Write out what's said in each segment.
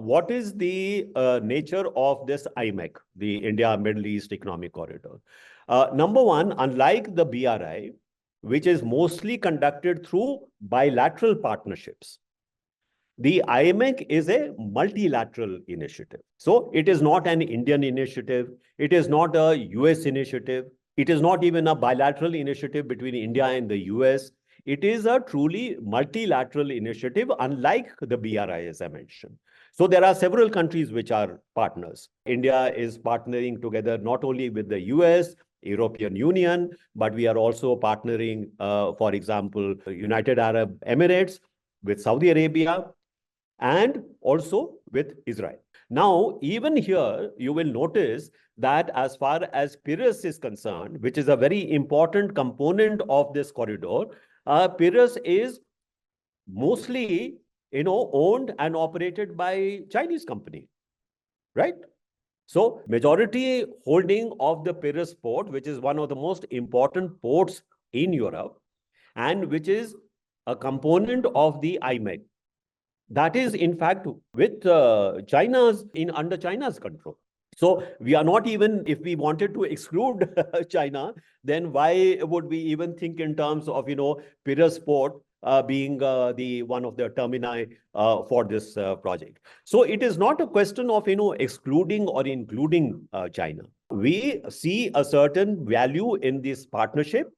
what is the nature of this IMEC, the India Middle East Economic Corridor? Number one, unlike the BRI, which is mostly conducted through bilateral partnerships, the IMEC is a multilateral initiative. So it is not an Indian initiative. It is not a US initiative. It is not even a bilateral initiative between India and the US. It is a truly multilateral initiative, unlike the BRI, as I mentioned. So there are several countries which are partners. India is partnering together not only with the US, European Union, but we are also partnering, for example, United Arab Emirates, with Saudi Arabia, and also with Israel. Now, even here, you will notice that as far as Piraeus is concerned, which is a very important component of this corridor, Piraeus is mostly, owned and operated by Chinese company, right? So majority holding of the Piraeus port, which is one of the most important ports in Europe, and which is a component of the IMEC. That is, in fact, with under China's control. So we are not even, if we wanted to exclude China, then why would we even think in terms of, Piraeus port being the one of the termini for this project. So it is not a question of, excluding or including China. We see a certain value in this partnership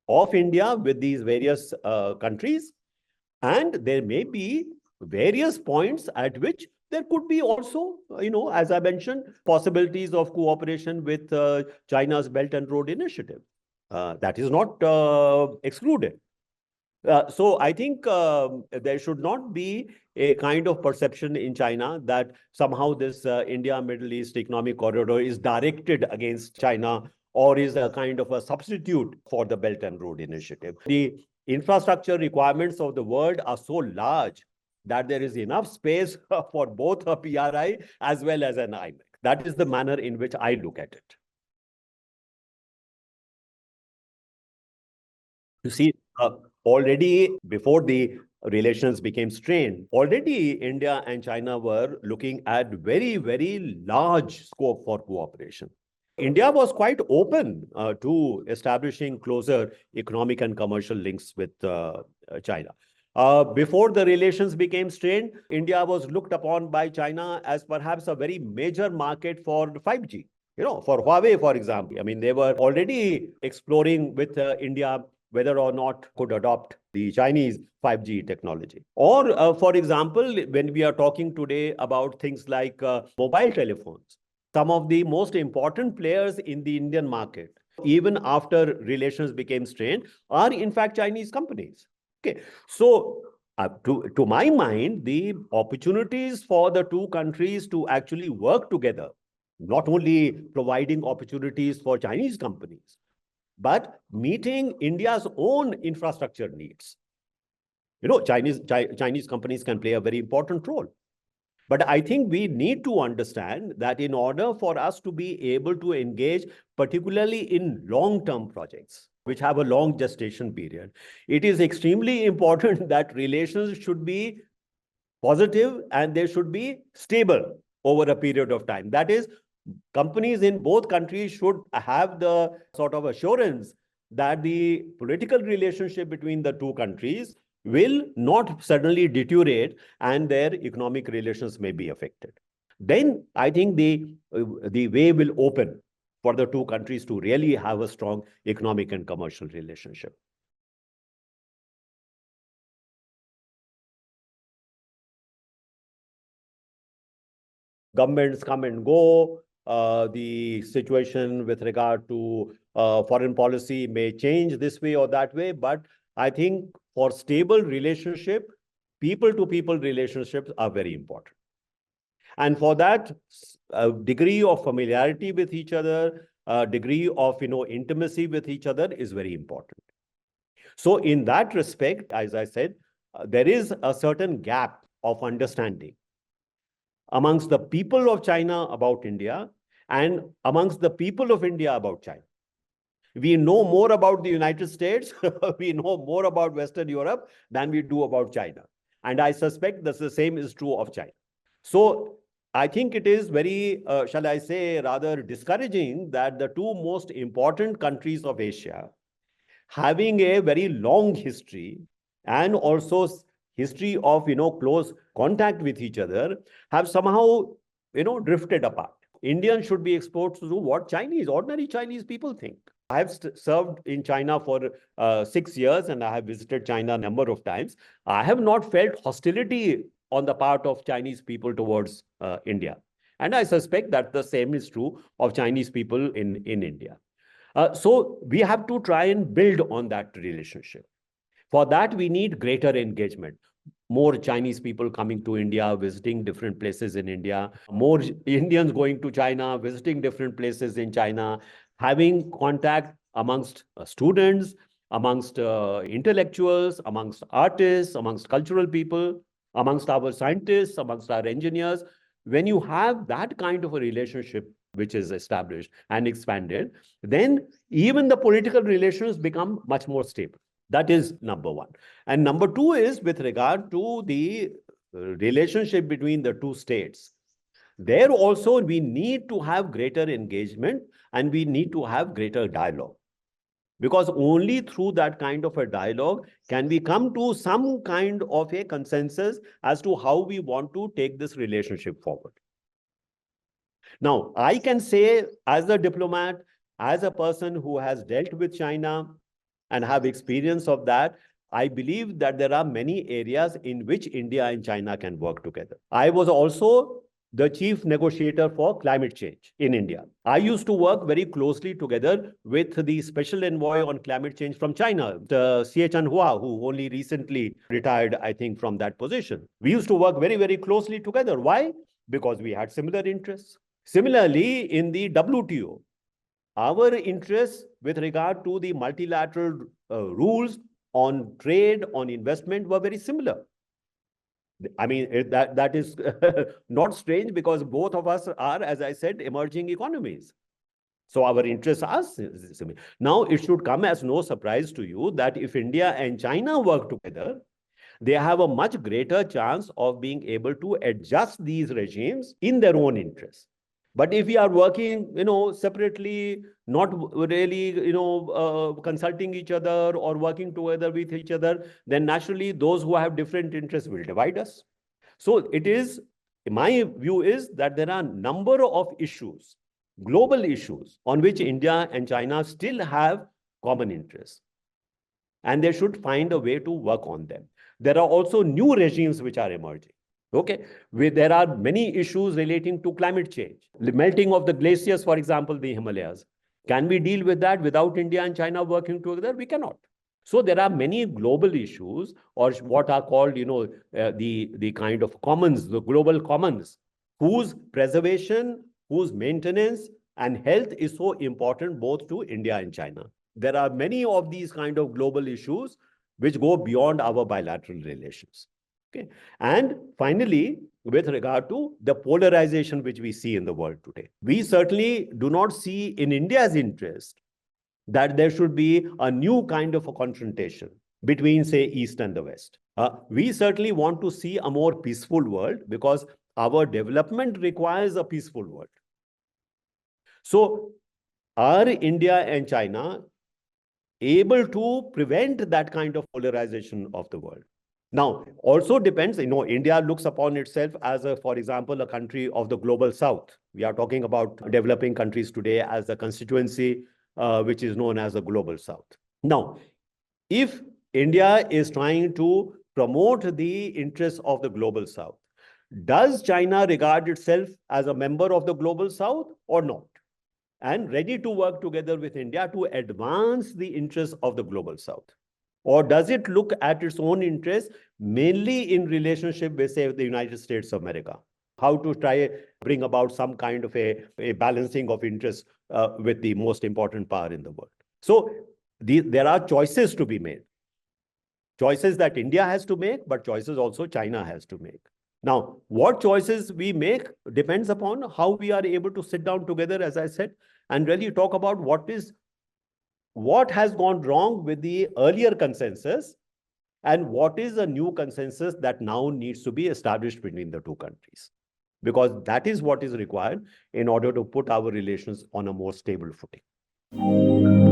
of India with these various countries, and there may be various points at which there could be also, as I mentioned, possibilities of cooperation with China's Belt and Road Initiative. That is not excluded. So I think there should not be a kind of perception in China that somehow this India Middle East Economic Corridor is directed against China or is a kind of a substitute for the Belt and Road Initiative. The infrastructure requirements of the world are so large that there is enough space for both a PRI as well as an IMEC. That is the manner in which I look at it. You see, already before the relations became strained, already India and China were looking at very, very large scope for cooperation. India was quite open to establishing closer economic and commercial links with China. Before the relations became strained, India was looked upon by China as perhaps a very major market for 5G. For Huawei, for example, I mean, they were already exploring with India whether or not could adopt the Chinese 5G technology. Or, for example, when we are talking today about things like mobile telephones, some of the most important players in the Indian market, even after relations became strained, are in fact Chinese companies. Okay, so to my mind, the opportunities for the two countries to actually work together, not only providing opportunities for Chinese companies, but meeting India's own infrastructure needs. Chinese companies can play a very important role. But I think we need to understand that in order for us to be able to engage, particularly in long-term projects, which have a long gestation period, it is extremely important that relations should be positive and they should be stable over a period of time. That is, companies in both countries should have the sort of assurance that the political relationship between the two countries will not suddenly deteriorate and their economic relations may be affected. Then I think the way will open for the two countries to really have a strong economic and commercial relationship. Governments come and go. The situation with regard to foreign policy may change this way or that way, but I think for stable relationship, people-to-people relationships are very important. And for that, a degree of familiarity with each other, a degree of intimacy with each other is very important. So in that respect, as I said, there is a certain gap of understanding amongst the people of China about India and amongst the people of India about China. We know more about the United States, we know more about Western Europe than we do about China. And I suspect that the same is true of China. So I think it is very, shall I say, rather discouraging that the two most important countries of Asia, having a very long history and also history of close contact with each other, have somehow drifted apart. Indians should be exposed to what ordinary Chinese people think. I have served in China for 6 years, and I have visited China a number of times. I have not felt hostility on the part of Chinese people towards India. And I suspect that the same is true of Chinese people in India. So we have to try and build on that relationship. For that, we need greater engagement. More Chinese people coming to India, visiting different places in India, more Indians going to China, visiting different places in China, having contact amongst students, amongst intellectuals, amongst artists, amongst cultural people, amongst our scientists, amongst our engineers. When you have that kind of a relationship which is established and expanded, then even the political relations become much more stable. That is number one. And number two is with regard to the relationship between the two states. There also, we need to have greater engagement and we need to have greater dialogue. Because only through that kind of a dialogue can we come to some kind of a consensus as to how we want to take this relationship forward. Now, I can say as a diplomat, as a person who has dealt with China and have experience of that, I believe that there are many areas in which India and China can work together. I was also the chief negotiator for climate change in India. I used to work very closely together with the special envoy on climate change from China, the CH Hua, who only recently retired, I think, from that position. We used to work very, very closely together. Why? Because we had similar interests. Similarly, in the WTO, our interests with regard to the multilateral rules on trade, on investment were very similar. I mean, that is not strange because both of us are, as I said, emerging economies. So our interests are similar. Now, it should come as no surprise to you that if India and China work together, they have a much greater chance of being able to adjust these regimes in their own interests. But if we are working, separately, not really, consulting each other or working together with each other, then naturally those who have different interests will divide us. So it is, my view is that there are a number of issues, global issues, on which India and China still have common interests. And they should find a way to work on them. There are also new regimes which are emerging. Okay, there are many issues relating to climate change. The melting of the glaciers, for example, the Himalayas. Can we deal with that without India and China working together? We cannot. So there are many global issues, or what are called, the kind of commons, the global commons, whose preservation, whose maintenance and health is so important both to India and China. There are many of these kind of global issues which go beyond our bilateral relations. Okay. And finally, with regard to the polarization which we see in the world today, we certainly do not see in India's interest that there should be a new kind of a confrontation between, say, East and the West. We certainly want to see a more peaceful world because our development requires a peaceful world. So are India and China able to prevent that kind of polarization of the world? Now, also depends, India looks upon itself as, for example, a country of the global south. We are talking about developing countries today as a constituency, which is known as the global south. Now, if India is trying to promote the interests of the global south, does China regard itself as a member of the global south or not? And ready to work together with India to advance the interests of the global south? Or does it look at its own interests mainly in relationship with, say, the United States of America? How to try bring about some kind of a balancing of interests with the most important power in the world. So there are choices to be made. Choices that India has to make, but choices also China has to make. Now, what choices we make depends upon how we are able to sit down together, as I said, and really talk about what has gone wrong with the earlier consensus and what is a new consensus that now needs to be established between the two countries. because that is what is required in order to put our relations on a more stable footing.